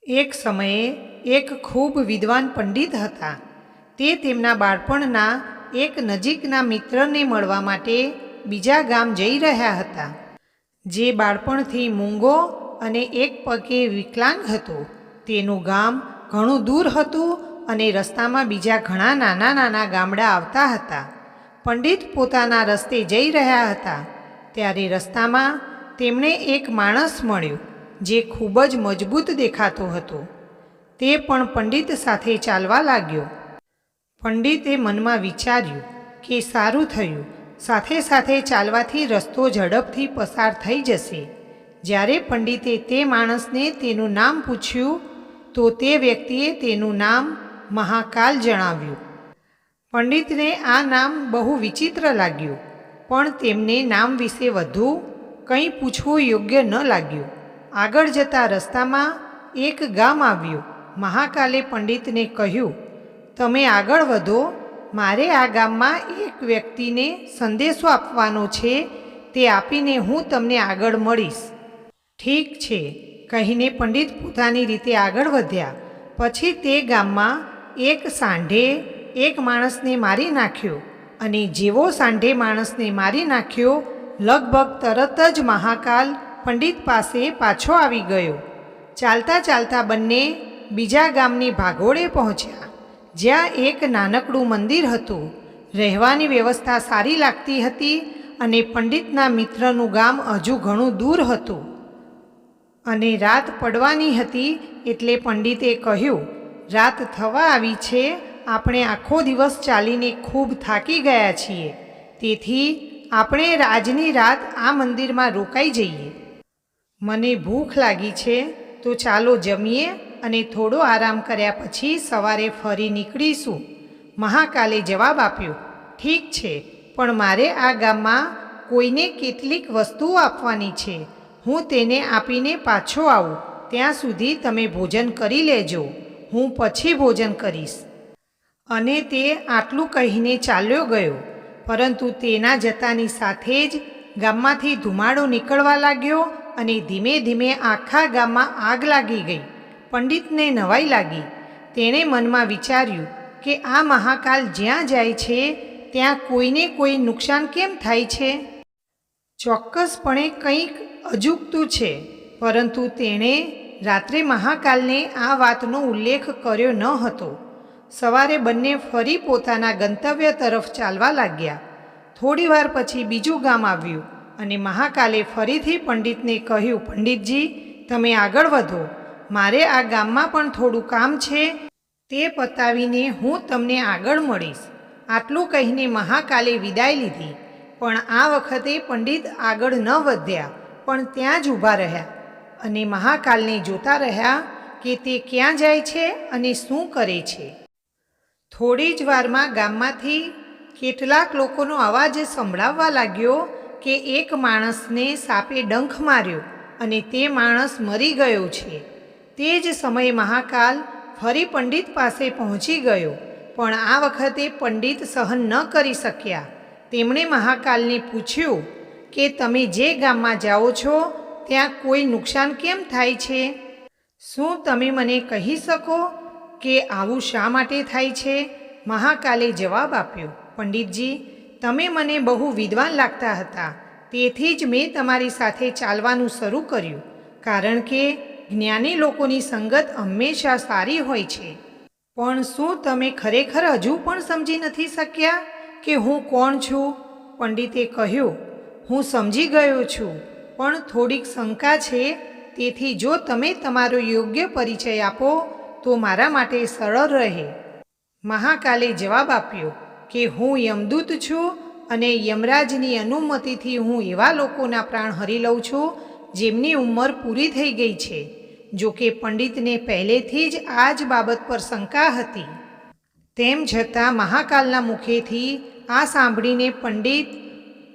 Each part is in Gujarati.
એક સમયે એક ખૂબ વિદ્વાન પંડિત હતા. તે તેમના બાળપણના એક નજીકના મિત્રને મળવા માટે બીજા ગામ જઈ રહ્યા હતા, જે બાળપણથી મૂંગો અને એક પગે વિકલાંગ હતો. તેનું ગામ ઘણું દૂર હતું અને રસ્તામાં બીજા ઘણા નાના નાના ગામડા આવતા હતા. પંડિત પોતાના રસ્તે જઈ રહ્યા હતા ત્યારે રસ્તામાં તેમણે એક માણસ મળ્યો જે ખૂબ જ મજબૂત દેખાતો હતો. તે પણ પંડિત સાથે ચાલવા લાગ્યો. પંડિતે મનમાં વિચાર્યું કે સારું થયું, સાથે સાથે ચાલવાથી રસ્તો ઝડપથી પસાર થઈ જશે. જ્યારે પંડિતે તે માણસને તેનું નામ પૂછ્યું તો તે વ્યક્તિએ તેનું નામ મહાકાલ જણાવ્યું. પંડિતને આ નામ બહુ વિચિત્ર લાગ્યું, પણ તેમને નામ વિશે વધુ કંઈ પૂછવું યોગ્ય ન લાગ્યું. આગળ જતા રસ્તામાં એક ગામ આવ્યું. મહાકાલે પંડિતને કહ્યું, તમે આગળ વધો, મારે આ ગામમાં એક વ્યક્તિને સંદેશો આપવાનો છે, તે આપીને હું તમને આગળ મળીશ. ઠીક છે કહીને પંડિત પોતાની રીતે આગળ વધ્યા. પછી તે ગામમાં એક સાંઢે એક માણસને મારી નાખ્યો અને જેવો સાંઢે માણસને મારી નાખ્યો, લગભગ તરત જ મહાકાલ પંડિત પાસે પાછો આવી ગયો. ચાલતા ચાલતા બંને બીજા ગામની ભાગોળે પહોંચ્યા, જ્યાં એક નાનકડું મંદિર હતું. રહેવાની વ્યવસ્થા સારી લાગતી હતી અને પંડિતના મિત્રનું ગામ હજુ ઘણું દૂર હતું અને રાત પડવાની હતી. એટલે પંડિતે કહ્યું, રાત થવા આવી છે, આપણે આખો દિવસ ચાલીને ખૂબ થાકી ગયા છીએ, તેથી આપણે આજની રાત આ મંદિરમાં રોકાઈ જઈએ. મને ભૂખ લાગી છે, તો ચાલો જમીએ અને થોડો આરામ કર્યા પછી સવારે ફરી નીકળીશું. મહાકાલે જવાબ આપ્યો, ઠીક છે, પણ મારે આ ગામમાં કોઈને કેટલીક વસ્તુઓ આપવાની છે. હું તેને આપીને પાછો આવું, ત્યાં સુધી તમે ભોજન કરી લેજો, હું પછી ભોજન કરીશ. અને તે આટલું કહીને ચાલ્યો ગયો. પરંતુ તેના જતાની સાથે જ ગામમાંથી ધુમાડો નીકળવા લાગ્યો અને ધીમે ધીમે આખા ગામમાં આગ લાગી ગઈ. પંડિતને નવાઈ લાગી. તેણે મનમાં વિચાર્યું કે આ મહાકાલ જ્યાં જાય છે ત્યાં કોઈને કોઈ નુકસાન કેમ થાય છે? ચોક્કસપણે કંઈક અજુગતું છે. પરંતુ તેણે રાત્રે મહાકાલને આ વાતનો ઉલ્લેખ કર્યો ન હતો. સવારે બંને ફરી પોતાના ગંતવ્ય તરફ ચાલવા લાગ્યા. થોડીવાર પછી બીજું ગામ આવ્યું અને મહાકાલે ફરીથી પંડિતને કહ્યું, પંડિતજી, તમે આગળ વધો, મારે આ ગામમાં પણ થોડું કામ છે, તે પતાવીને હું તમને આગળ મળીશ. આટલું કહીને મહાકાલે વિદાય લીધી. પણ આ વખતે પંડિત આગળ ન વધ્યા, પણ ત્યાં જ ઊભા રહ્યા અને મહાકાલને જોતા રહ્યા કે તે ક્યાં જાય છે અને શું કરે છે. થોડી જ વારમાં ગામમાંથી કેટલાક લોકોનો અવાજ સંભળાવવા લાગ્યો કે એક માણસને સાપે ડંખ માર્યો અને તે માણસ મરી ગયો છે. તે જ સમયે મહાકાલ ફરી પંડિત પાસે પહોંચી ગયો, પણ આ વખતે પંડિત સહન ન કરી શક્યા. તેમણે મહાકાલને પૂછ્યું કે તમે જે ગામમાં જાઓ છો ત્યાં કોઈ નુકસાન કેમ થાય છે? શું તમે મને કહી શકો કે આવું શા માટે થાય છે? મહાકાલે જવાબ આપ્યો, પંડિતજી, તમે મને બહુ વિદ્વાન લાગતા હતા, તેથી જ મેં તમારી સાથે ચાલવાનું શરૂ કર્યું, કારણ કે જ્ઞાની લોકોની સંગત હંમેશા સારી હોય છે. પણ શું તમે ખરેખર હજુ પણ સમજી નથી શક્યા કે હું કોણ છું? પંડિતે કહ્યું, હું સમજી ગયો છું, પણ થોડીક શંકા છે, તેથી જો તમે તમારો યોગ્ય પરિચય આપો તો મારા માટે સરળ રહે. મહાકાલે જવાબ આપ્યો કે હું યમદૂત છું અને યમરાજની અનુમતિથી હું એવા લોકોના પ્રાણ હરી લઉં છું જેમની ઉંમર પૂરી થઈ ગઈ છે. જો કે પંડિતને પહેલેથી જ આ જ બાબત પર શંકા હતી. તેમ છતાં મહાકાલના મુખેથી આ સાંભળીને પંડિત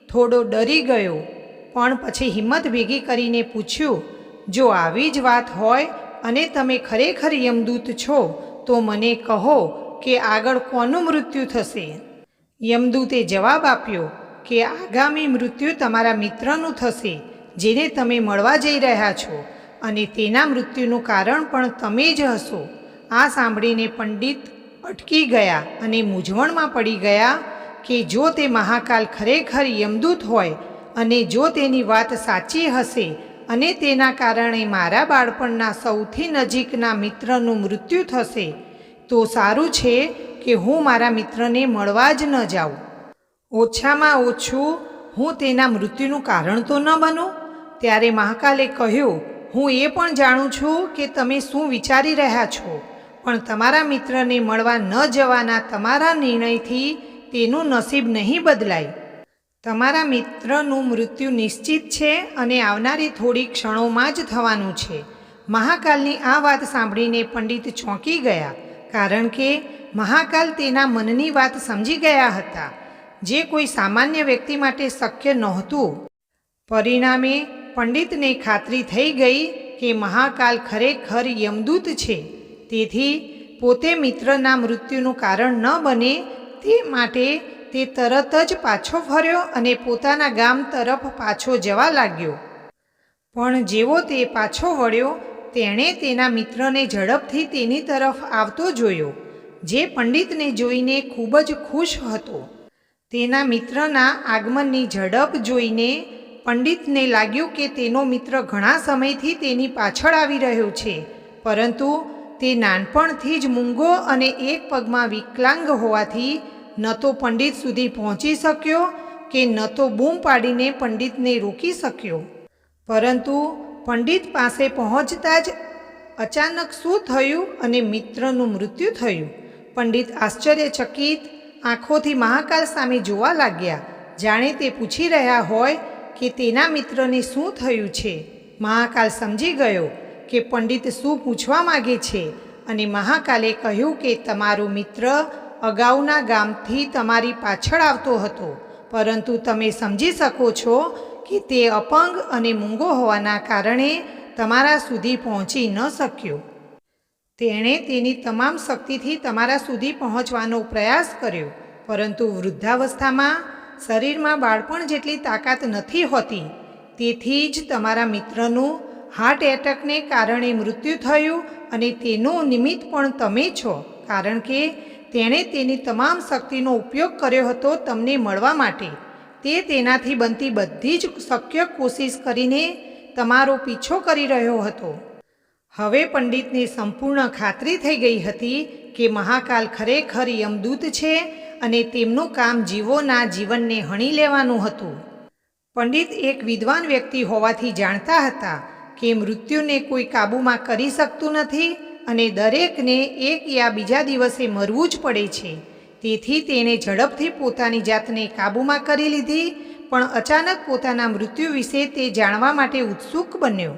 થોડો ડરી ગયો, પણ પછી હિંમત ભેગી કરીને પૂછ્યું, જો આવી જ વાત હોય અને તમે ખરેખર યમદૂત છો તો મને કહો કે આગળ કોનું મૃત્યુ થશે? યમદૂતે જવાબ આપ્યો કે આગામી મૃત્યુ તમારા મિત્રનું થશે, જેને તમે મળવા જઈ રહ્યા છો, અને તેના મૃત્યુનું કારણ પણ તમે જ હશો. આ સાંભળીને પંડિત અટકી ગયા અને મૂંઝવણમાં પડી ગયા કે જો તે મહાકાલ ખરેખર યમદૂત હોય અને જો તેની વાત સાચી હશે અને તેના કારણે મારા બાળપણના સૌથી નજીકના મિત્રનું મૃત્યુ થશે તો સારું છે કે હું મારા મિત્રને મળવા જ ન જાઉં. ઓછામાં ઓછું હું તેના મૃત્યુનું કારણ તો ન બનું. ત્યારે મહાકાલે કહ્યું, હું એ પણ જાણું છું કે તમે શું વિચારી રહ્યા છો, પણ તમારા મિત્રને મળવા ન જવાના તમારા નિર્ણયથી તેનું નસીબ નહીં બદલાય. તમારા મિત્રનું મૃત્યુ નિશ્ચિત છે અને આવનારી થોડી ક્ષણોમાં જ થવાનું છે. મહાકાલની આ વાત સાંભળીને પંડિત ચોંકી ગયા, કારણ કે મહાકાલ તેના મનની વાત સમજી ગયા હતા, જે કોઈ સામાન્ય વ્યક્તિ માટે શક્ય નહોતું. પરિણામે પંડિતને ખાતરી થઈ ગઈ કે મહાકાલ ખરેખર યમદૂત છે. તેથી પોતે મિત્રના મૃત્યુનું કારણ ન બને તે માટે તે તરત જ પાછો ફર્યો અને પોતાના ગામ તરફ પાછો જવા લાગ્યો. પણ જેવો તે પાછો વળ્યો તેણે તેના મિત્રને ઝડપથી તેની તરફ આવતો જોયો, જે પંડિતને જોઈને ખૂબ જ ખુશ હતો. તેના મિત્રના આગમનની ઝડપ જોઈને પંડિતને લાગ્યું કે તેનો મિત્ર ઘણા સમયથી તેની પાછળ આવી રહ્યો છે, પરંતુ તે નાનપણથી જ મૂંગો અને એક પગમાં વિકલાંગ હોવાથી ન તો પંડિત સુધી પહોંચી શક્યો કે ન તો બૂમ પાડીને પંડિતને રોકી શક્યો. પરંતુ પંડિત પાસે પહોંચતા જ અચાનક શું થયું અને મિત્રનું મૃત્યુ થયું. પંડિત આશ્ચર્યચકિત આંખોથી મહાકાલ સામે જોવા લાગ્યા, જાણે તે પૂછી રહ્યા હોય કે તેના મિત્રને શું થયું છે. મહાકાલ સમજી ગયો કે પંડિત શું પૂછવા માગે છે અને મહાકાલે કહ્યું કે તમારો મિત્ર અગાઉના ગામથી તમારી પાછળ આવતો હતો, પરંતુ તમે સમજી શકો છો કે તે અપંગ અને મૂંગો હોવાના કારણે તમારા સુધી પહોંચી ન શક્યો. તેણે તેની તમામ શક્તિથી તમારા સુધી પહોંચવાનો પ્રયાસ કર્યો, પરંતુ વૃદ્ધાવસ્થામાં શરીરમાં બાળપણ જેટલી તાકાત નથી હોતી. તેથી જ તમારા મિત્રનું હાર્ટ એટેકને કારણે મૃત્યુ થયું અને તેનું નિમિત્ત પણ તમે છો, કારણ કે તેણે તેની તમામ શક્તિનો ઉપયોગ કર્યો હતો તમને મળવા માટે. તે તેનાથી બનતી બધી જ શક્ય કોશિશ કરીને તમારો પીછો કરી રહ્યો હતો. હવે પંડિતને સંપૂર્ણ ખાતરી થઈ ગઈ હતી કે મહાકાલ ખરેખર યમદૂત છે અને તેમનું કામ જીવોના જીવનને હણી લેવાનું હતું. પંડિત એક વિદ્વાન વ્યક્તિ હોવાથી જાણતા હતા કે મૃત્યુને કોઈ કાબૂમાં કરી શકતું નથી અને દરેકને એક યા બીજા દિવસે મરવું જ પડે છે. તેથી તેણે ઝડપથી પોતાની જાતને કાબૂમાં કરી લીધી, પણ અચાનક પોતાના મૃત્યુ વિશે તે જાણવા માટે ઉત્સુક બન્યો.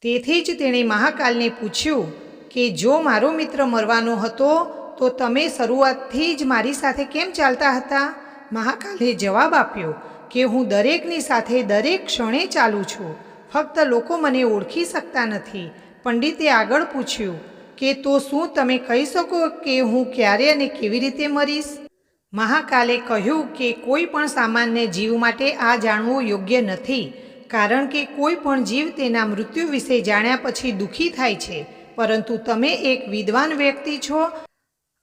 તેથી જ તેણે મહાકાલને પૂછ્યું કે જો મારો મિત્ર મરવાનો હતો તો તમે શરૂઆતથી જ મારી સાથે કેમ ચાલતા હતા? મહાકાલે જવાબ આપ્યો કે હું દરેકની સાથે દરેક ક્ષણે ચાલું છું, ફક્ત લોકો મને ઓળખી શકતા નથી. પંડિતે આગળ પૂછ્યું કે તો શું તમે કહી શકો કે હું ક્યારે અને કેવી રીતે મરીશ? મહાકાલે કહ્યું કે કોઈ પણ સામાન્ય જીવ માટે આ જાણવું યોગ્ય નથી, કારણ કે કોઈ પણ જીવ તેના મૃત્યુ વિશે જાણ્યા પછી દુઃખી થાય છે, પરંતુ તમે એક વિદ્વાન વ્યક્તિ છો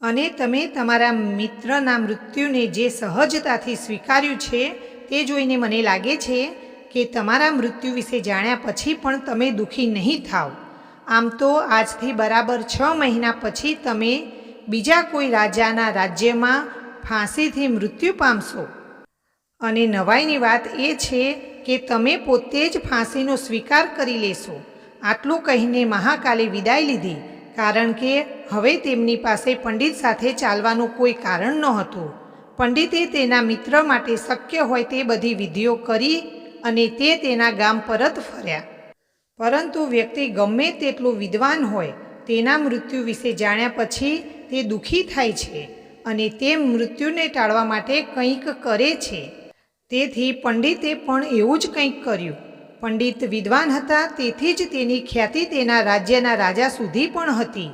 અને તમે તમારા મિત્રના મૃત્યુને જે સહજતાથી સ્વીકાર્યું છે તે જોઈને મને લાગે છે કે તમારા મૃત્યુ વિશે જાણ્યા પછી પણ તમે દુઃખી નહીં થાવ. આમ તો આજથી બરાબર 6 મહિના પછી તમે બીજા કોઈ રાજાના રાજ્યમાં ફાંસીથી મૃત્યુ પામશો. અને નવાઈની વાત એ છે કે તમે પોતે જ ફાંસીનો સ્વીકાર કરી લેશો. આટલું કહીને મહાકાલે વિદાય લીધી, કારણ કે હવે તેમની પાસે પંડિત સાથે ચાલવાનું કોઈ કારણ નહોતું. પંડિતે તેના મિત્ર માટે શક્ય હોય તે બધી વિધિઓ કરી અને તે તેના ગામ પરત ફર્યા. પરંતુ વ્યક્તિ ગમે તેટલું વિદ્વાન હોય, તેના મૃત્યુ વિશે જાણ્યા પછી તે દુઃખી થાય છે અને તે મૃત્યુને ટાળવા માટે કંઈક કરે છે. તેથી પંડિતે પણ એવું જ કંઈક કર્યું. પંડિત વિદ્વાન હતા, તેથી જ તેની ખ્યાતિ તેના રાજ્યના રાજા સુધી પણ હતી.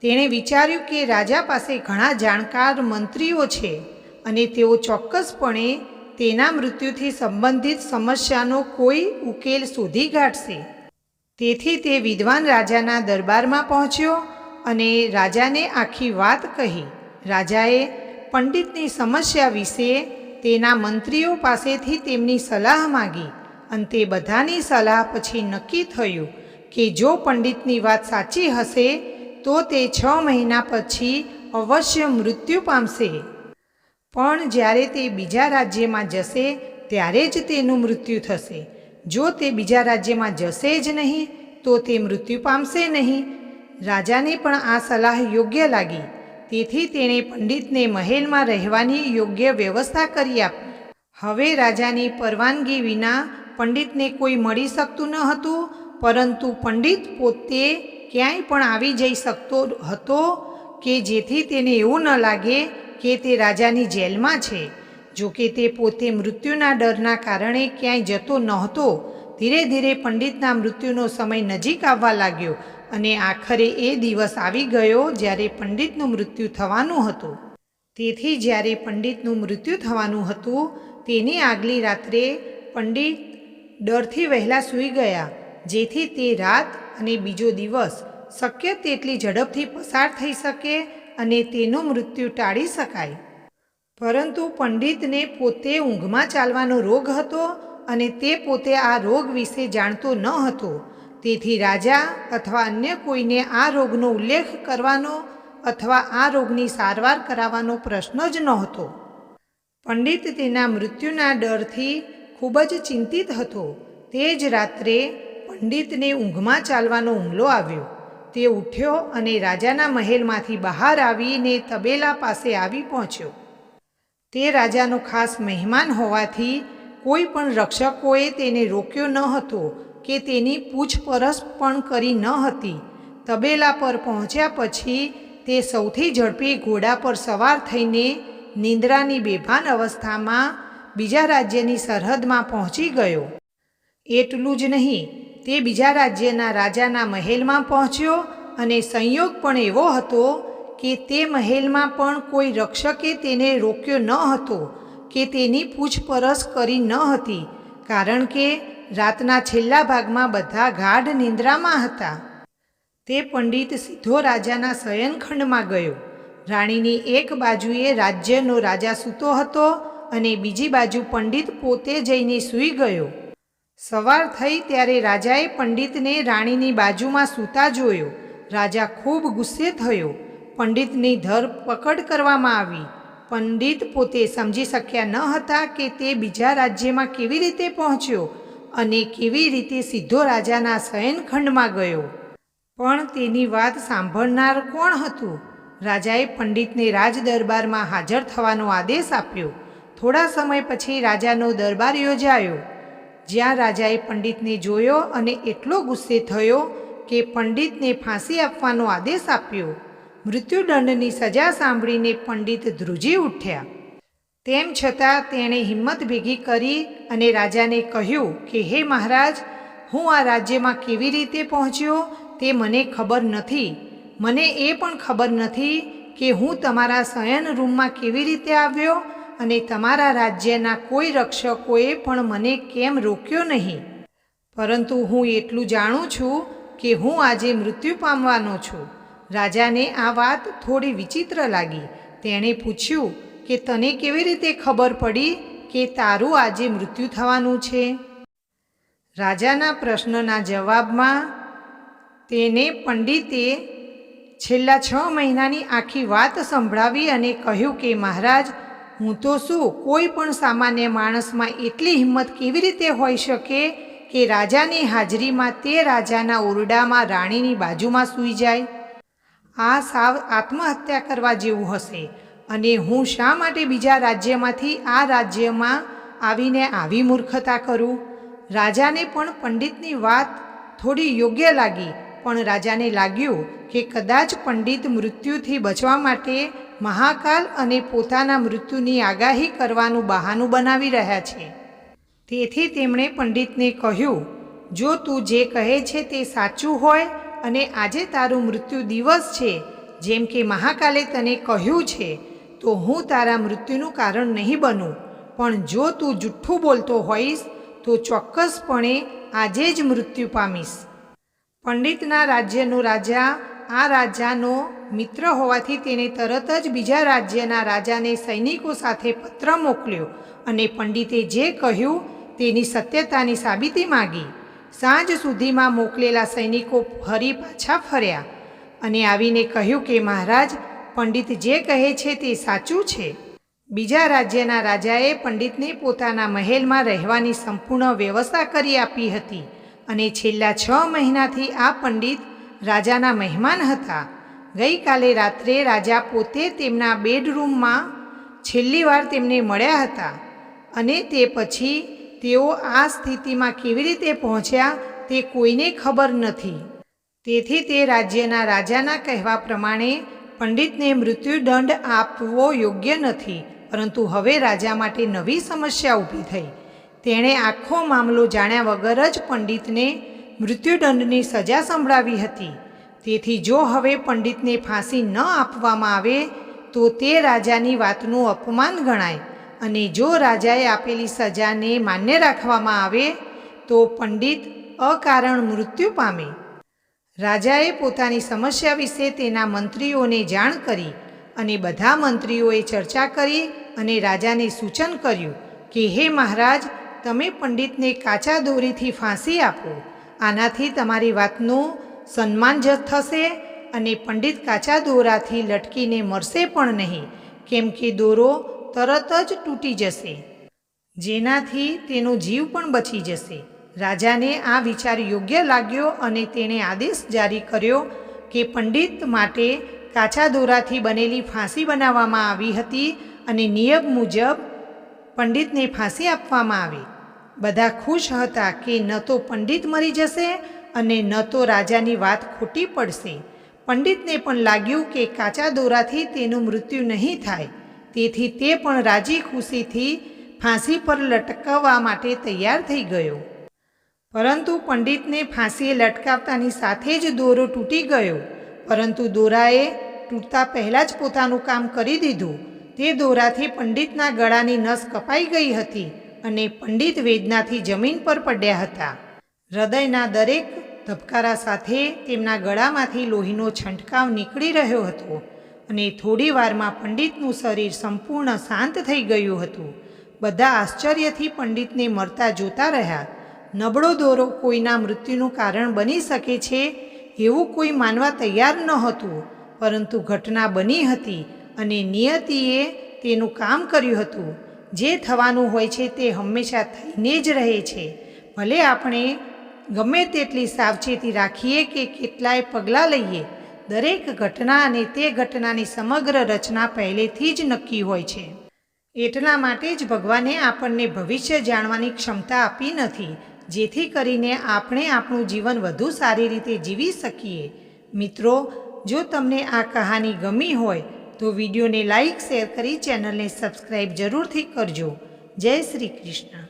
તેણે વિચાર્યું કે રાજા પાસે ઘણા જાણકાર મંત્રીઓ છે અને તેઓ ચોક્કસપણે તેના મૃત્યુથી સંબંધિત સમસ્યાનો કોઈ ઉકેલ શોધી કાઢશે. તેથી તે વિદ્વાન રાજાના દરબારમાં પહોંચ્યો અને રાજાને આખી વાત કહી. રાજાએ પંડિતની સમસ્યા વિશે તેના મંત્રીઓ પાસેથી તેમની સલાહ માગી. અંતે બધાની સલાહ પછી નક્કી થયું કે જો પંડિતની વાત સાચી હશે તો તે 6 મહિના પછી અવશ્ય મૃત્યુ પામશે. પણ જ્યારે તે બીજા રાજ્યમાં જશે ત્યારે જ તેનું મૃત્યુ થશે. જો તે બીજા રાજ્યમાં જશે જ નહીં તો તે મૃત્યુ પામશે નહીં. રાજાને પણ આ સલાહ યોગ્ય લાગી. તેથી તેણે પંડિતને મહેલમાં રહેવાની યોગ્ય વ્યવસ્થા કરી આપી. હવે રાજાની પરવાનગી વિના પંડિતને કોઈ મળી શકતું ન હતું, પરંતુ પંડિત પોતે ક્યાંય પણ આવી જઈ શકતો હતો કે જેથી તેને એવું ન લાગે કે તે રાજાની જેલમાં છે. જોકે તે પોતે મૃત્યુના ડરના કારણે ક્યાંય જતો નહોતો. ધીરે ધીરે પંડિતના મૃત્યુનો સમય નજીક આવવા લાગ્યો અને આખરે એ દિવસ આવી ગયો જ્યારે પંડિતનું મૃત્યુ થવાનું હતું. તેથી જ્યારે પંડિતનું મૃત્યુ થવાનું હતું તેની આગલી રાત્રે પંડિત ડરથી વહેલા સૂઈ ગયા, જેથી તે રાત અને બીજો દિવસ શક્ય તેટલી ઝડપથી પસાર થઈ શકે અને તેનું મૃત્યુ ટાળી શકાય. પરંતુ પંડિતને પોતે ઊંઘમાં ચાલવાનો રોગ હતો અને તે પોતે આ રોગ વિશે જાણતો ન હતો. તેથી રાજા અથવા અન્ય કોઈને આ રોગનો ઉલ્લેખ કરવાનો અથવા આ રોગની સારવાર કરાવવાનો પ્રશ્ન જ નહોતો. પંડિત તેના મૃત્યુના ડરથી ખૂબ જ ચિંતિત હતો. તે જ રાત્રે પંડિતને ઊંઘમાં ચાલવાનો હુમલો આવ્યો. તે ઉઠ્યો અને રાજાના મહેલમાંથી બહાર આવીને તબેલા પાસે આવી પહોંચ્યો. તે રાજાનો ખાસ મહેમાન હોવાથી કોઈ પણ રક્ષકોએ તેને રોક્યો ન હતો કે તેની પૂછપરછ પણ કરી ન હતી. તબેલા પર પહોંચ્યા પછી તે સૌથી ઝડપી ઘોડા પર સવાર થઈને નિંદ્રાની બેભાન અવસ્થામાં બીજા રાજ્યની સરહદમાં પહોંચી ગયો. એટલું જ નહીં, તે બીજા રાજ્યના રાજાના મહેલમાં પહોંચ્યો અને સંયોગ પણ એવો હતો કે તે મહેલમાં પણ કોઈ રક્ષકે તેને રોક્યો ન હતો કે તેની પૂછપરછ કરી ન હતી, કારણ કે રાતના છેલ્લા ભાગમાં બધા ગાઢ નિંદ્રામાં હતા. તે પંડિત સીધો રાજાના શયનખંડમાં ગયો. રાણીની એક બાજુએ રાજ્યનો રાજા સૂતો હતો અને બીજી બાજુ પંડિત પોતે જઈને સૂઈ ગયો. સવાર થઈ ત્યારે રાજાએ પંડિતને રાણીની બાજુમાં સૂતા જોયો. રાજા ખૂબ ગુસ્સે થયો. પંડિતની ધરપકડ કરવામાં આવી. પંડિત પોતે સમજી શક્યા ન હતા કે તે બીજા રાજ્યમાં કેવી રીતે પહોંચ્યો અને કેવી રીતે સીધો રાજાના શયનખંડમાં ગયો. પણ તેની વાત સાંભળનાર કોણ હતું? રાજાએ પંડિતને રાજદરબારમાં હાજર થવાનો આદેશ આપ્યો. થોડા સમય પછી રાજાનો દરબાર યોજાયો, જ્યાં રાજાએ પંડિતને જોયો અને એટલો ગુસ્સે થયો કે પંડિતને ફાંસી આપવાનો આદેશ આપ્યો. મૃત્યુદંડની સજા સાંભળીને પંડિત ધ્રુજી ઉઠ્યા. તેમ છતાં તેણે હિંમત ભેગી કરી અને રાજાને કહ્યું કે હે મહારાજ, હું આ રાજ્યમાં કેવી રીતે પહોંચ્યો તે મને ખબર નથી. મને એ પણ ખબર નથી કે હું તમારા શયન રૂમમાં કેવી રીતે આવ્યો અને તમારા રાજ્યના કોઈ રક્ષકોએ પણ મને કેમ રોક્યો નહીં. પરંતુ હું એટલું જાણું છું કે હું આજે મૃત્યુ પામવાનો છું. રાજાને આ વાત થોડી વિચિત્ર લાગી. તેણે પૂછ્યું કે તને કેવી રીતે ખબર પડી કે તારું આજે મૃત્યુ થવાનું છે? રાજાના પ્રશ્નના જવાબમાં તેને પંડિતે છેલ્લા 6 મહિનાની આખી વાત સંભળાવી અને કહ્યું કે મહારાજ, હું તો શું, કોઈ પણ સામાન્ય માણસમાં એટલી હિંમત કેવી રીતે હોઈ શકે કે રાજાની હાજરીમાં તે રાજાના ઓરડામાં રાણીની બાજુમાં સૂઈ જાય? આ સાવ આત્મહત્યા કરવા જેવું હશે. અને હું શા માટે બીજા રાજ્યમાંથી આ રાજ્યમાં આવીને આવી મૂર્ખતા કરું? રાજાને પણ પંડિતની વાત થોડી યોગ્ય લાગી, પણ રાજાને લાગ્યું કે કદાચ પંડિત મૃત્યુથી બચવા માટે મહાકાલ અને પોતાના મૃત્યુની આગાહી કરવાનું બહાનું બનાવી રહ્યા છે. તેથી તેમણે પંડિતને કહ્યું, જો તું જે કહે છે તે સાચું હોય અને આજે તારું મૃત્યુ દિવસ છે, જેમ કે મહાકાલે તને કહ્યું છે, તો હું તારા મૃત્યુનું કારણ નહીં બનું. પણ જો તું જુઠ્ઠું બોલતો હોઈશ તો ચોક્કસપણે આજે જ મૃત્યુ પામીશ. પંડિતના રાજ્યનો રાજા આ રાજાનો મિત્ર હોવાથી તેણે તરત જ બીજા રાજ્યના રાજાને સૈનિકો સાથે પત્ર મોકલ્યો અને પંડિતે જે કહ્યું તેની સત્યતાની સાબિતી માગી. સાંજ સુધીમાં મોકલેલા સૈનિકો ફરી પાછા ફર્યા અને આવીને કહ્યું કે મહારાજ, પંડિત જે કહે છે તે સાચું છે. બીજા રાજ્યના રાજાએ પંડિતને પોતાના મહેલમાં રહેવાની સંપૂર્ણ વ્યવસ્થા કરી આપી હતી અને છેલ્લા 6 મહિનાથી આ પંડિત રાજાના મહેમાન હતા. ગઈકાલે રાત્રે રાજા પોતે તેમના બેડરૂમમાં છેલ્લી વાર તેમને મળ્યા હતા અને તે પછી તેઓ આ સ્થિતિમાં કેવી રીતે પહોંચ્યા તે કોઈને ખબર નથી. તેથી તે રાજ્યના રાજાના કહેવા પ્રમાણે પંડિતને મૃત્યુદંડ આપવો યોગ્ય નથી. પરંતુ હવે રાજા માટે નવી સમસ્યા ઊભી થઈ. તેણે આખો મામલો જાણ્યા વગર જ પંડિતને મૃત્યુદંડની સજા સંભળાવી હતી. તેથી જો હવે પંડિતને ફાંસી ન આપવામાં આવે તો તે રાજાની વાતનું અપમાન ગણાય અને જો રાજાએ આપેલી સજાને માન્ય રાખવામાં આવે તો પંડિત અકારણ મૃત્યુ પામે. રાજાએ પોતાની સમસ્યા વિશે તેના મંત્રીઓને જાણ કરી અને બધા મંત્રીઓએ ચર્ચા કરી અને રાજાને સૂચન કર્યું કે હે મહારાજ, તમે પંડિતને કાચા દોરીથી ફાંસી આપો. આનાથી તમારી વાતનું સન્માન જ થશે અને પંડિત કાચા દોરાથી લટકીને મરશે પણ નહીં, કેમ કે દોરો તરત જ તૂટી જશે, જેનાથી તેનો જીવ પણ બચી જશે. રાજાને આ વિચાર યોગ્ય લાગ્યો અને તેણે આદેશ જારી કર્યો કે પંડિત માટે કાચા દોરાથી બનેલી ફાંસી બનાવવામાં આવી હતી અને નિયમ મુજબ પંડિતને ફાંસી આપવામાં આવી. બધા ખુશ હતા કે ન તો પંડિત મરી જશે અને ન તો રાજાની વાત ખોટી પડશે. પંડિતને પણ લાગ્યું કે કાચા દોરાથી તેનું મૃત્યુ નહીં થાય, તેથી તે પણ રાજી ખુશીથી ફાંસી પર લટકાવવા માટે તૈયાર થઈ ગયો. પરંતુ પંડિતને ફાંસીએ લટકાવતાની સાથે જ દોરો તૂટી ગયો. પરંતુ દોરાએ તૂટતા પહેલાં જ પોતાનું કામ કરી દીધું. તે દોરાથી પંડિતના ગળાની નસ કપાઈ ગઈ હતી અને પંડિત વેદનાથી જમીન પર પડ્યા હતા. હૃદયના દરેક ધબકારા સાથે તેમના ગળામાંથી લોહીનો છંટકાવ નીકળી રહ્યો હતો અને થોડી વારમાં પંડિતનું શરીર સંપૂર્ણ શાંત થઈ ગયું હતું. બધા આશ્ચર્યથી પંડિતને મરતા જોતા રહ્યા. નબળો દોરો કોઈના મૃત્યુનું કારણ બની શકે છે એવું કોઈ માનવા તૈયાર નહોતું, પરંતુ ઘટના બની હતી અને નિયતિએ તેનું કામ કર્યું હતું. જે થવાનું હોય છે તે હંમેશા થઈને જ રહે છે. ભલે આપણે ગમે તેટલી સાવચેતી રાખીએ કે કેટલાય પગલાં લઈએ, દરેક ઘટના અને તે ઘટનાની સમગ્ર રચના પહેલેથી જ નક્કી હોય છે. એટલા માટે જ ભગવાને આપણને ભવિષ્ય જાણવાની ક્ષમતા આપી નથી, જેથી કરીને આપણે આપણું જીવન વધુ સારી રીતે જીવી શકીએ. મિત્રો, જો તમને આ કહાની ગમી હોય તો વિડીયોને લાઈક, શેર કરી ચેનલને સબસ્ક્રાઈબ જરૂરથી કરજો. જય શ્રી કૃષ્ણ.